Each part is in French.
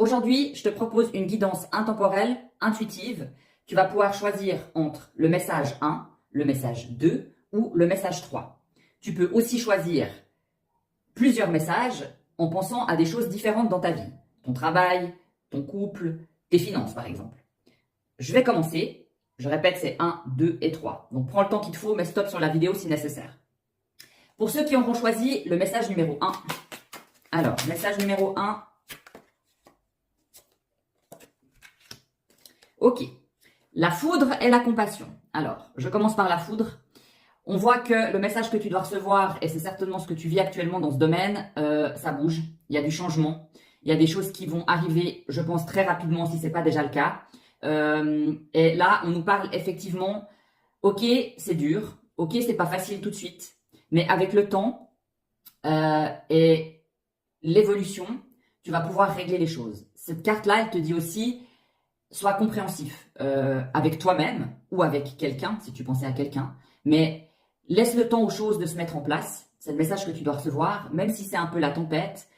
Aujourd'hui, je te propose une guidance intemporelle, intuitive. Tu vas pouvoir choisir entre le message 1, le message 2 ou le message 3. Tu peux aussi choisir plusieurs messages en pensant à des choses différentes dans ta vie. Ton travail, ton couple, tes finances par exemple. Je vais commencer. Je répète, c'est 1, 2 et 3. Donc prends le temps qu'il te faut, mais stop sur la vidéo si nécessaire. Pour ceux qui auront choisi le message numéro 1. Alors, message numéro 1. Ok. La foudre et la compassion. Alors, je commence par la foudre. On voit que le message que tu dois recevoir, et c'est certainement ce que tu vis actuellement dans ce domaine, ça bouge. Il y a du changement. Il y a des choses qui vont arriver, je pense, très rapidement si ce n'est pas déjà le cas. Et là, on nous parle effectivement, ok, c'est dur, ok, c'est pas facile tout de suite, mais avec le temps et l'évolution, tu vas pouvoir régler les choses. Cette carte-là, elle te dit aussi, sois compréhensif avec toi-même ou avec quelqu'un, si tu pensais à quelqu'un, mais laisse le temps aux choses de se mettre en place. C'est le message que tu dois recevoir, même si c'est un peu la tempête.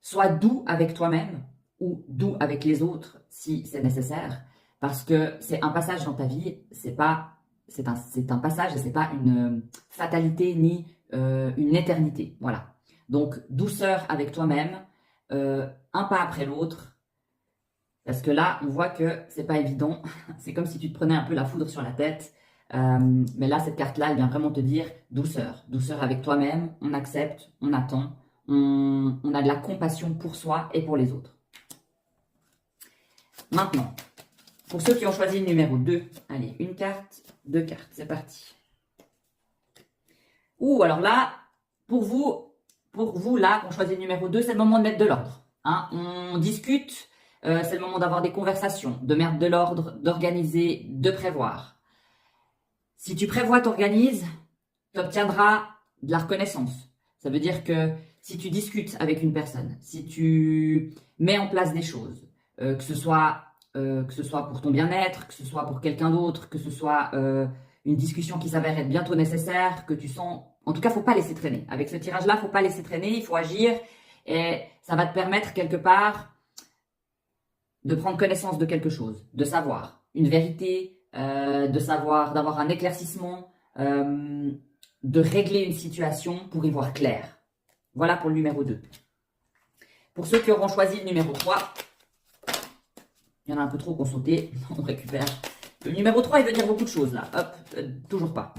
Sois doux avec toi-même ou doux avec les autres si c'est nécessaire, parce que c'est un passage dans ta vie, c'est un passage et c'est pas une fatalité ni une éternité. Voilà. Donc douceur avec toi-même, un pas après l'autre, parce que là on voit que c'est pas évident. C'est comme si tu te prenais un peu la foudre sur la tête. Mais là, cette carte-là, elle vient vraiment te dire douceur. Douceur avec toi-même, on accepte, on attend, on a de la compassion pour soi et pour les autres. Maintenant, pour ceux qui ont choisi le numéro 2, allez, une carte, deux cartes, c'est parti. Ouh, alors là, pour vous là, qui ont choisi le numéro 2, c'est le moment de mettre de l'ordre. Hein. On discute, c'est le moment d'avoir des conversations, de mettre de l'ordre, d'organiser, de prévoir. Si tu prévois, t'organises, tu obtiendras de la reconnaissance. Ça veut dire que si tu discutes avec une personne, si tu mets en place des choses, que ce soit pour ton bien-être, que ce soit pour quelqu'un d'autre, que ce soit une discussion qui s'avère être bientôt nécessaire, que tu sens... En tout cas, il ne faut pas laisser traîner. Avec ce tirage-là, il ne faut pas laisser traîner, il faut agir. Et ça va te permettre quelque part de prendre connaissance de quelque chose, de savoir une vérité, de savoir, d'avoir un éclaircissement, de régler une situation pour y voir clair. Voilà pour le numéro 2. Pour ceux qui auront choisi le numéro 3, il y en a un peu trop qui ont sauté, on récupère. Le numéro 3, il veut dire beaucoup de choses là. Hop, toujours pas.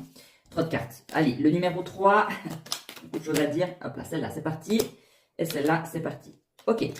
Trop de cartes. Allez, le numéro 3, beaucoup de choses à dire. Hop là, celle-là, c'est parti. Et celle-là, c'est parti. Ok.